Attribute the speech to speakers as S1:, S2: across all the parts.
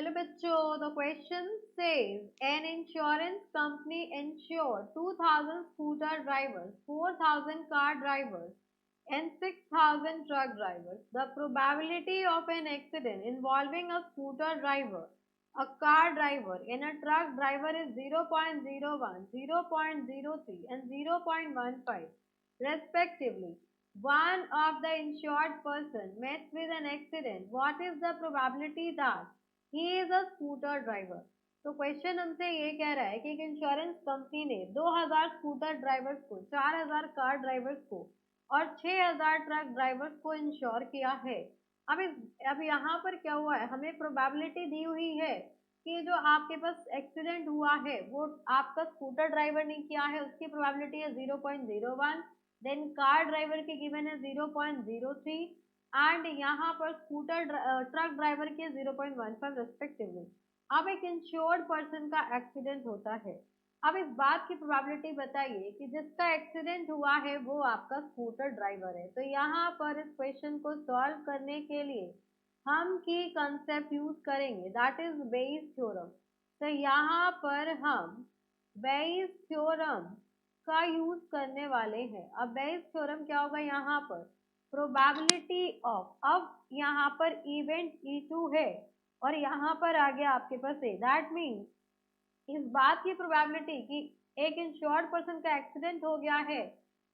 S1: चलो बच्चों, the question says an insurance company insured 2000 scooter drivers, 4000 car drivers and 6000 truck drivers. The probability of an accident involving a scooter driver, a car driver and a truck driver is 0.01, 0.03 and 0.15 respectively. One of the insured person met with an accident. What is the probability that he is a scooter driver? तो question हमसे ये कह रहा है कि एक insurance company ने 2000 scooter drivers को, 4000 कार ड्राइवर्स को और 6000 ट्रक ड्राइवर्स को इंश्योर किया है। अब यहाँ पर क्या हुआ है, हमें प्रोबेबिलिटी दी हुई है कि जो आपके पास एक्सीडेंट हुआ है वो आपका स्कूटर ड्राइवर ने किया है, उसकी प्रोबेबिलिटी है 0.01, देन कार ड्राइवर की गिवन है 0.03 एंड यहाँ पर ट्रक ड्राइवर के 0.15 रेस्पेक्टिवली। अब एक इंश्योर्ड पर्सन का एक्सीडेंट होता है। अब इस बात की प्रोबेबिलिटी बताइए कि जिसका एक्सीडेंट हुआ है वो आपका स्कूटर ड्राइवर है। तो यहाँ पर इस क्वेश्चन को सॉल्व करने के लिए हम की कंसेप्ट यूज करेंगे, दैट इज बेइस थ्योरम। तो यहाँ पर हम बेइस थ्योरम का यूज करने वाले हैं। अब बेइस थ्योरम क्या होगा, यहाँ पर प्रोबेबिलिटी ऑफ, अब यहाँ पर इवेंट E2 है और यहाँ पर आ गया आपके पास ए, दैट मीन्स इस बात की प्रोबेबिलिटी कि एक इंश्योर्ड पर्सन का एक्सीडेंट हो गया है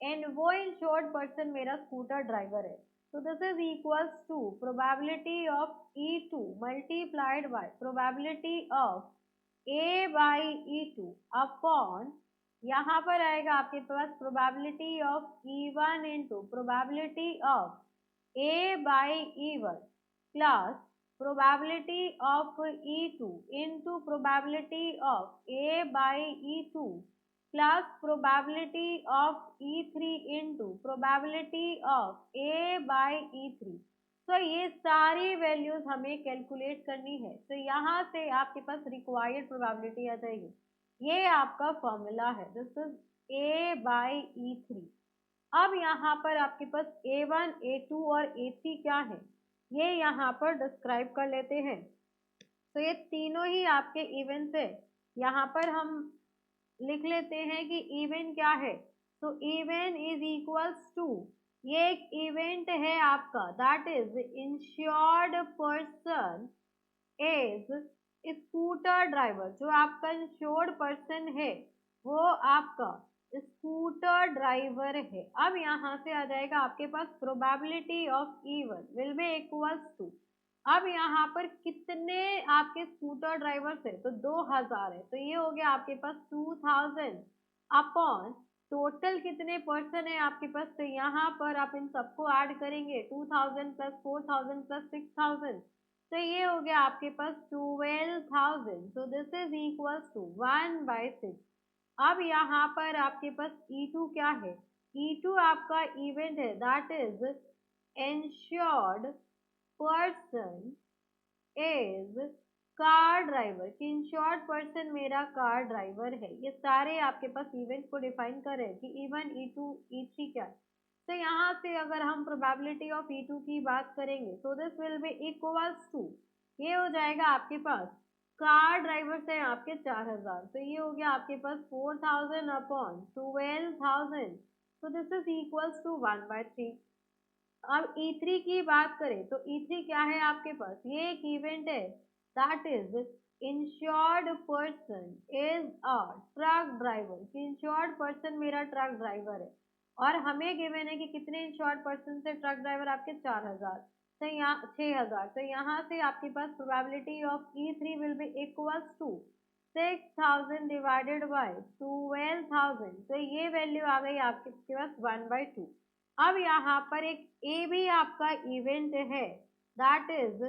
S1: एंड वो इंश्योर्ड पर्सन मेरा स्कूटर ड्राइवर है। तो this is equals to probability of E2 multiplied by probability of A by E2 upon, यहाँ पर आएगा आपके पास probability of E1 into probability of A by E1 plus probability of E2 into probability of A by E2 plus probability of E3 into probability of A by E3। तो ये सारी values हमें calculate करनी है। तो यहाँ से आपके पास रिक्वायर्ड प्रोबेबिलिटी आ जाएगी। ये आपका फॉर्मूला है, this is A by E3। अब यहाँ पर आपके पास A1, A2 और A3 क्या है, ये यहाँ पर डिस्क्राइब कर लेते हैं। तो ये तीनों ही आपके इवेंट्स है। यहाँ पर हम लिख लेते हैं कि इवेंट क्या है। तो इवेंट इज इक्वल्स टू, ये एक इवेंट है आपका, that is insured person is scooter driver. जो आपका इंश्योर्ड पर्सन है वो आपका स्कूटर ड्राइवर है। अब यहाँ से आ जाएगा आपके पास probability of E1 will be equals to, अब यहाँ पर कितने आपके स्कूटर ड्राइवर्स है, तो 2000 है, तो ये हो गया आपके पास 2000 अपॉन टोटल कितने पर्सन है आपके पास। तो यहाँ पर आप इन सबको ऐड करेंगे, 2000 प्लस 4000 प्लस 6000, तो ये हो गया आपके पास 12000। So this is equals to 1/6। अब यहाँ पर आपके पास E2 क्या है, E2 आपका इवेंट है, that is insured person is car driver, कि इंश्योर्ड पर्सन मेरा कार ड्राइवर है। ये सारे आपके पास इवेंट को डिफाइन कर रहे हैं कि E1, E2, E3 क्या है। तो यहाँ से अगर हम प्रोबेबिलिटी ऑफ E2 की बात करेंगे तो this will be equals to, ये हो जाएगा आपके पास कार ड्राइवर्स है आपके 4000, तो ये हो गया आपके पास 4000 अपॉन 12000, तो दिस इज इक्वल्स टू 1/3। अब E3 की बात करें तो E3 क्या है आपके पास, ये एक इवेंट है, that is insured person is a truck driver, कि इंश्योर्ड पर्सन मेरा ट्रक ड्राइवर है और हमें गिवन है कि कितने इंश्योर्ड पर्सन से ट्रक ड्राइवर आपके 4000, तो यहाँ 6000, तो यहाँ से आपके पास probability of E3 will be equals to 6000 divided by 12000, तो ये वैल्यू आ गई आपके पास 1/2। अब यहाँ पर एक ए भी आपका इवेंट है, that is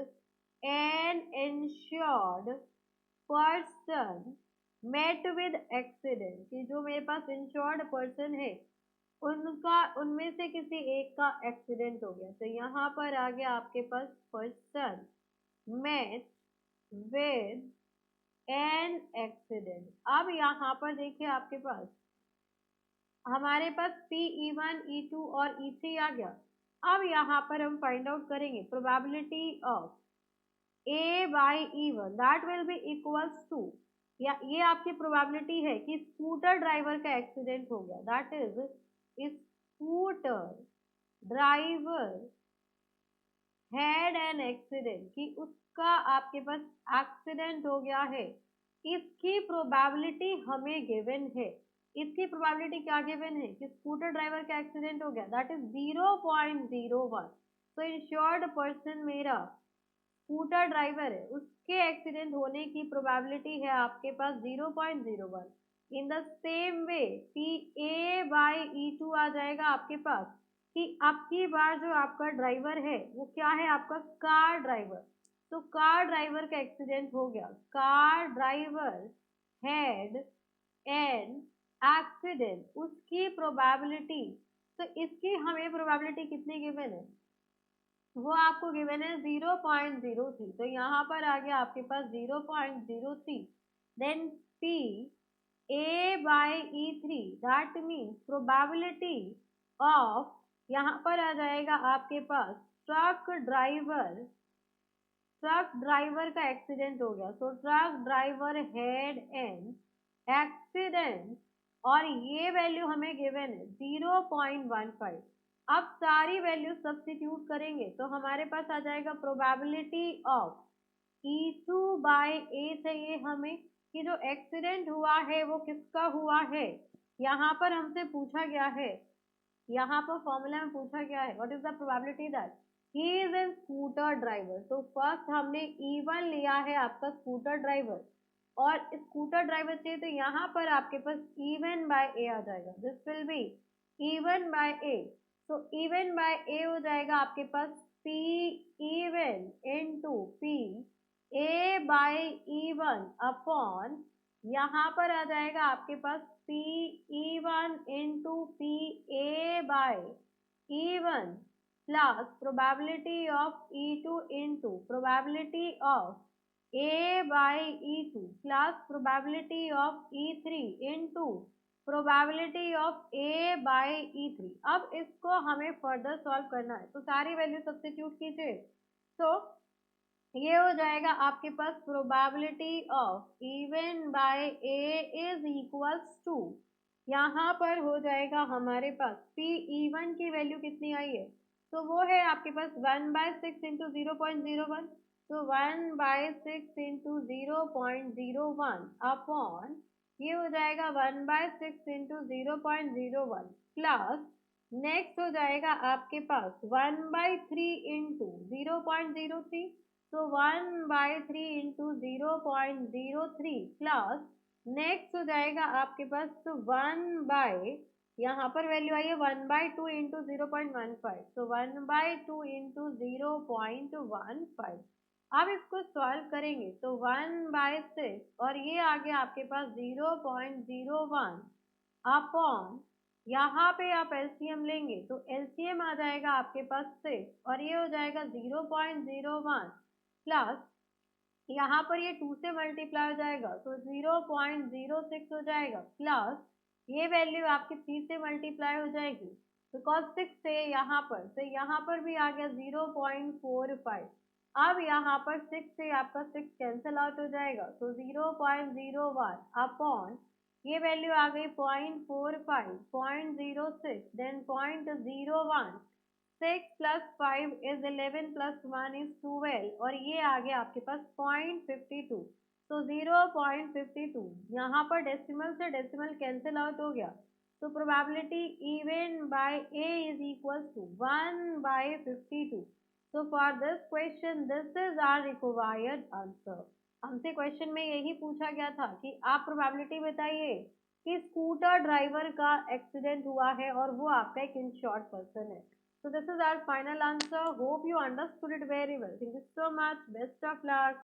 S1: an insured person met with accident, कि जो मेरे पास इंश्योर्ड पर्सन है उनमें से किसी एक का एक्सीडेंट हो गया। तो यहाँ पर आ गया आपके पास person met with an accident. अब यहाँ पर देखिए आपके पास हमारे पास E1, E2 और E3 आ गया। अब यहाँ पर हम फाइंड आउट करेंगे probability of A by E1 that will be equals to, या ये आपकी प्रोबेबिलिटी है कि स्कूटर ड्राइवर का एक्सीडेंट हो गया, that is scooter driver had an accident, कि उसका आपके पास एक्सीडेंट हो गया है। इसकी प्रोबेबिलिटी हमें गिवन है, इसकी प्रोबेबिलिटी क्या गिवन है कि स्कूटर ड्राइवर का एक्सीडेंट हो गया, दैट इज 0.01। तो इंश्योर्ड पर्सन मेरा स्कूटर ड्राइवर है, उसके एक्सीडेंट होने की प्रोबेबिलिटी है आपके पास 0.01। In the same way P A by E2 आ जाएगा आपके पास, कि आपकी बार जो आपका ड्राइवर है वो क्या है, आपका कार ड्राइवर। तो कार ड्राइवर का एक्सीडेंट हो गया, car driver had an accident, उसकी प्रोबेबिलिटी, तो इसकी हमें प्रोबेबिलिटी कितनी गिवन है, वो आपको गिवन है 0.03। तो यहाँ पर आ गया आपके पास 0.03। Then P A by E3 that means probability of, यहाँ पर आ जाएगा आपके पास ट्रक ड्राइवर का एक्सीडेंट हो गया, तो truck driver had an accident, और ये वैल्यू हमें गिवन है 0.15। अब सारी वैल्यू सब्स्टिट्यूट करेंगे तो हमारे पास आ जाएगा probability of E2 bye A चाहिए हमें, कि जो एक्सीडेंट हुआ है वो किसका हुआ है, यहाँ पर हमसे पूछा गया है, यहाँ पर फॉर्मूला में पूछा गया है what is the probability that he is an scooter driver. तो फर्स्ट हमने E1 लिया है आपका स्कूटर ड्राइवर, और स्कूटर ड्राइवर चाहिए तो यहाँ पर आपके पास E1 बाय A आ जाएगा, this will be E1 by A। तो E1 बाय A हो जाएगा आपके पास P E1 into P A by E1 upon, यहाँ पर आ जाएगा आपके पास P E1 into P A by E1 plus probability of E2 into probability of A by E2 plus probability of E3 into probability of A by E3। अब इसको हमें further solve करना है, तो सारी वैल्यू सब्स्टिट्यूट कीजिए। तो ये हो जाएगा आपके पास probability of E one by A is equals to, यहाँ पर हो जाएगा हमारे पास पी इवन की वैल्यू कितनी आई है, तो वो है आपके पास 1/6 इंटू 0.01। तो 1/6 इंटू 0.01 अपॉन, ये हो जाएगा 1/6 इंटू 0.01 प्लस, नेक्स्ट हो जाएगा आपके पास 1/3 इंटू 0.03। तो 1/3 इंटू 0.03 प्लस, नेक्स्ट हो जाएगा आपके पास 1 यहाँ पर वैल्यू आई है 1/2 इंटू 0.15। तो 1/2 इंटू 0.15। अब इसको सॉल्व करेंगे तो 1/6, और ये आ गया आपके पास 0.01 अपॉन, यहाँ पे आप एलसीएम लेंगे तो एलसीएम आ जाएगा आपके पास 6, और ये हो जाएगा 0.01 प्लस, यहाँ पर ये 2 से मल्टीप्लाई हो जाएगा तो 0.06 हो जाएगा, प्लस ये वैल्यू आपकी 3 से मल्टीप्लाई हो जाएगी, बिकॉज 6 से यहाँ पर, तो यहाँ पर भी आ गया 0.45। अब यहाँ पर 6 से आपका 6 कैंसिल आउट हो जाएगा, तो 0.01 अपॉन, ये वैल्यू आ गई 0.45, 0.06, then 0.01। 6 plus 5 is 11 plus 1 is 12, और ये आ गया आपके पास 0.52। तो 0.52, यहाँ पर डेसिमल से डेसिमल कैंसिल आउट हो गया, तो probability even by A is equal to 1/52। So for this question, this is our required answer. हमसे क्वेश्चन में यही पूछा गया था कि आप प्रोबेबिलिटी बताइए कि स्कूटर ड्राइवर का एक्सीडेंट हुआ है और वो आपका एक इंश्योर्ड पर्सन है। So this is our final answer. Hope you understood it very well. Thank you so much. Best of luck.